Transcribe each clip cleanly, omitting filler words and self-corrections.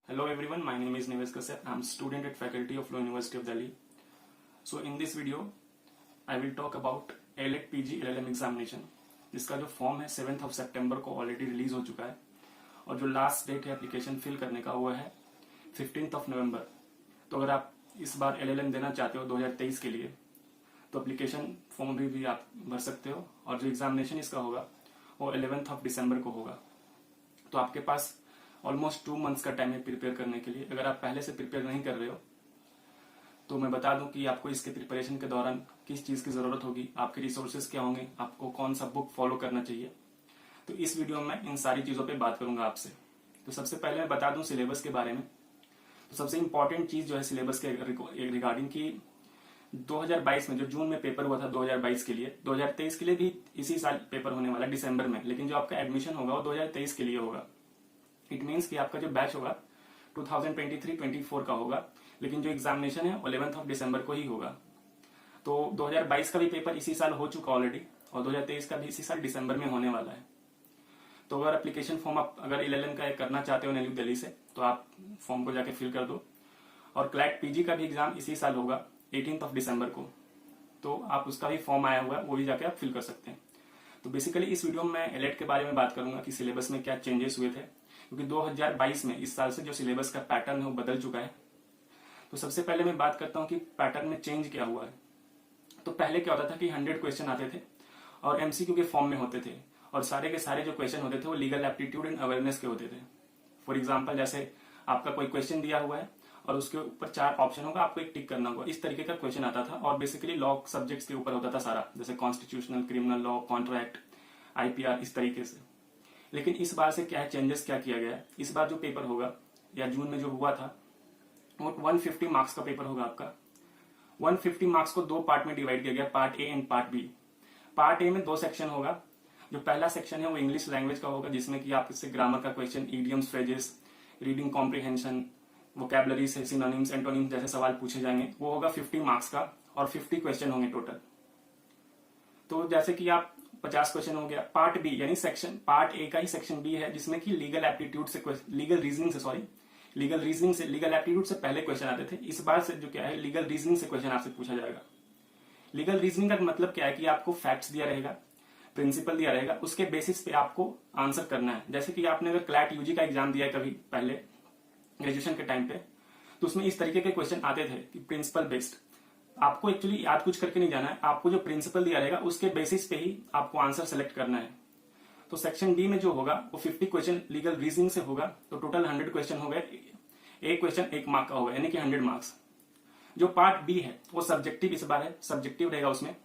Hello everyone, my name is Nivesh Kashyap. I am student at Faculty of Law, University of Delhi. So in this video, I will talk about ALET PG LLM examination, जिसका जो form है 7th of September को already release हो चुका है और जो last date है एप्लीकेशन फिल करने का वो है 15th of November. तो अगर आप इस बार LLM देना चाहते हो 2023 के लिए तो एप्लीकेशन फॉर्म भी आप भर सकते हो और जो एग्जामिनेशन इसका होगा वो 11th of December को होगा. तो आपके पास ऑलमोस्ट 2 months का टाइम है प्रिपेयर करने के लिए. अगर आप पहले से प्रिपेयर नहीं कर रहे हो तो मैं बता दूं कि आपको इसके प्रिपरेशन के दौरान किस चीज़ की ज़रूरत होगी, आपके रिसोर्सेज क्या होंगे, आपको कौन सा बुक फॉलो करना चाहिए. तो इस वीडियो में इन सारी चीज़ों पे बात करूंगा आपसे. तो सबसे पहले मैं बता दूं सिलेबस के बारे में. तो सबसे इंपॉर्टेंट चीज़ जो है सिलेबस के रिगार्डिंग की 2022 में जो जून में पेपर हुआ था 2022 के लिए, 2023 के लिए भी इसी साल पेपर होने वाला दिसंबर में, लेकिन जो आपका एडमिशन होगा वो 2023 के लिए होगा. इट मीन्स कि आपका जो बैच होगा 2023-24 का होगा, लेकिन जो एग्जामिनेशन है 11th of December को ही होगा. तो 2022 का भी पेपर इसी साल हो चुका ऑलरेडी और 2023 का भी इसी साल दिसंबर में होने वाला है. तो अगर एप्लीकेशन फॉर्म आप अगर LLM का करना चाहते हो न्यू दिल्ली से तो आप फॉर्म को जाके फिल कर दो. और क्लैट PG का भी एग्जाम इसी साल होगा 18th of December को, तो आप उसका भी फॉर्म आया हुआ है वो भी जाके आप फिल कर सकते हैं. तो बेसिकली इस वीडियो में मैं एलेट के बारे में बात करूंगा कि सिलेबस में क्या चेंजेस हुए थे, क्योंकि 2022 में इस साल से जो सिलेबस का पैटर्न है वो बदल चुका है. तो सबसे पहले मैं बात करता हूँ कि पैटर्न में चेंज क्या हुआ है. तो पहले क्या होता था कि 100 क्वेश्चन आते थे और MCQ के फॉर्म में होते थे और सारे के सारे जो क्वेश्चन होते थे वो लीगल एप्टीट्यूड एंड अवेयरनेस के होते थे. फॉर एग्जाम्पल जैसे आपका कोई क्वेश्चन दिया हुआ है और उसके ऊपर 4 ऑप्शन होगा, आपको एक टिक करना होगा. इस तरीके का क्वेश्चन आता था और बेसिकली लॉ सब्जेक्ट्स के ऊपर होता था सारा, जैसे constitutional, criminal law, contract, IPR, इस तरीके से. लेकिन इस बार से क्या है, चेंजेस क्या किया गया है. इस बार जो पेपर होगा या जून में जो हुआ था वो 150 मार्क्स का पेपर होगा आपका. 150 मार्क्स को 2 पार्ट में डिवाइड किया गया, part A and part B. Part A में 2 सेक्शन होगा. जो पहला सेक्शन है वो इंग्लिश लैंग्वेज का होगा, जिसमें कि आप इससे ग्रामर का question, idioms, phrases, reading comprehension, vocabularies, synonyms, antonyms जैसे सवाल पूछे जाएंगे. वो होगा 50 मार्क्स का और 50 क्वेश्चन होंगे टोटल. तो जैसे कि आप 50 क्वेश्चन हो गया. पार्ट बी यानी सेक्शन पार्ट ए का ही सेक्शन बी है, जिसमें कि लीगल एप्टीट्यूड से लीगल रीजनिंग से लीगल एप्टीट्यूड से पहले क्वेश्चन आते थे. इस बार से जो क्या है लीगल रीजनिंग से क्वेश्चन आपसे पूछा जाएगा. लीगल रीजनिंग का मतलब क्या है कि आपको फैक्ट्स दिया रहेगा, प्रिंसिपल दिया रहेगा, उसके बेसिस पे आपको आंसर करना है. जैसे कि आपने अगर क्लैट UG का एग्जाम दिया है कभी पहले ग्रेजुएशन के टाइम पे, तो उसमें इस तरीके के क्वेश्चन आते थे कि प्रिंसिपल बेस्ड. आपको एक्चुअली याद कुछ करके नहीं जाना है, आपको जो प्रिंसिपल दिया रहेगा उसके बेसिस पे ही आपको आंसर सेलेक्ट करना है. तो सेक्शन डी में जो होगा वो 50 क्वेश्चन लीगल रीजनिंग से होगा. तो टोटल 100 क्वेश्चन हो गए, एक क्वेश्चन 1 मार्क का होगा, यानी कि 100 मार्क्स. जो पार्ट बी है वो सब्जेक्टिव इस बार है, सब्जेक्टिव रहेगा उसमें.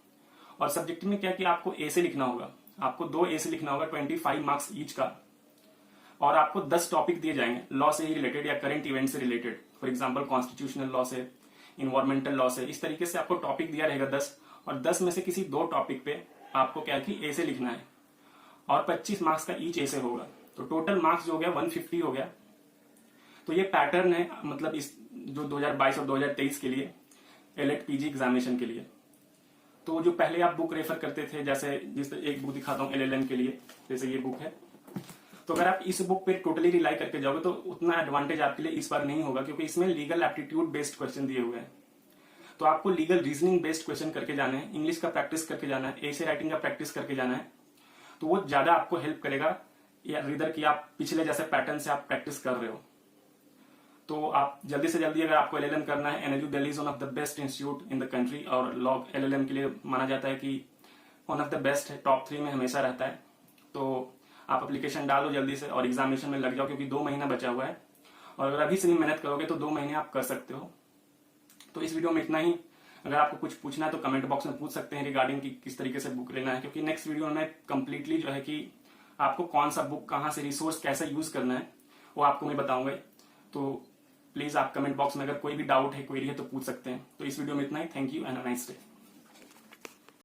और सब्जेक्टिव में क्या कि आपको ए से लिखना होगा, आपको 2 ए से लिखना होगा, 25 मार्क्स ईच का. और आपको 10 टॉपिक दिए जाएंगे लॉ से ही रिलेटेड या करंट इवेंट से related. For example constitutional law से, इन्वायरमेंटल लॉ से, इस तरीके से आपको टॉपिक दिया रहेगा 10. और 10 में से किसी 2 टॉपिक पे आपको क्या कि ए से लिखना है और 25 मार्क्स का ईच ए से होगा. तो टोटल मार्क्स जो हो गया 150 हो गया. तो ये पैटर्न है, मतलब इस जो 2022 और 2023 के लिए एलेट PG एग्जामिनेशन के लिए. तो जो पहले आप बुक रेफर करते थे, जैसे जिस एक बुक दिखाता हूँ LLM के लिए, जैसे ये बुक है. तो अगर आप इस बुक पे टोटली रिलाई करके जाओगे तो उतना एडवांटेज आपके लिए इस बार नहीं होगा, क्योंकि इसमें लीगल एप्टीट्यूड बेस्ड क्वेश्चन दिए हुए हैं. तो आपको लीगल रीजनिंग बेस्ड क्वेश्चन करके जाना है, इंग्लिश का प्रैक्टिस करके जाना है, ऐसे राइटिंग का प्रैक्टिस करके जाना है. तो वो ज्यादा आपको हेल्प करेगा या रीडर की आप पिछले जैसे पैटर्न से आप प्रैक्टिस कर रहे हो. तो आप जल्दी से जल्दी, अगर आपको LLM करना है, NLU Delhi is one of the best institute in the country और लॉ LLM के लिए माना जाता है कि वन ऑफ द बेस्ट है, टॉप 3 में हमेशा रहता है. तो आप एप्लीकेशन डालो जल्दी से और एग्जामिनेशन में लग जाओ, क्योंकि 2 महीना बचा हुआ है. और अगर अभी से भी मेहनत करोगे तो 2 महीने आप कर सकते हो. तो इस वीडियो में इतना ही. अगर आपको कुछ पूछना है तो कमेंट बॉक्स में पूछ सकते हैं रिगार्डिंग कि किस तरीके से बुक लेना है, क्योंकि नेक्स्ट वीडियो में कंप्लीटली जो है कि आपको कौन सा बुक, कहाँ से रिसोर्स कैसे यूज करना है वो आपको मैं बताऊंगा. तो प्लीज आप कमेंट बॉक्स में अगर कोई भी डाउट है, क्वेरी है तो पूछ सकते हैं. तो इस वीडियो में इतना ही. Thank you and a nice day.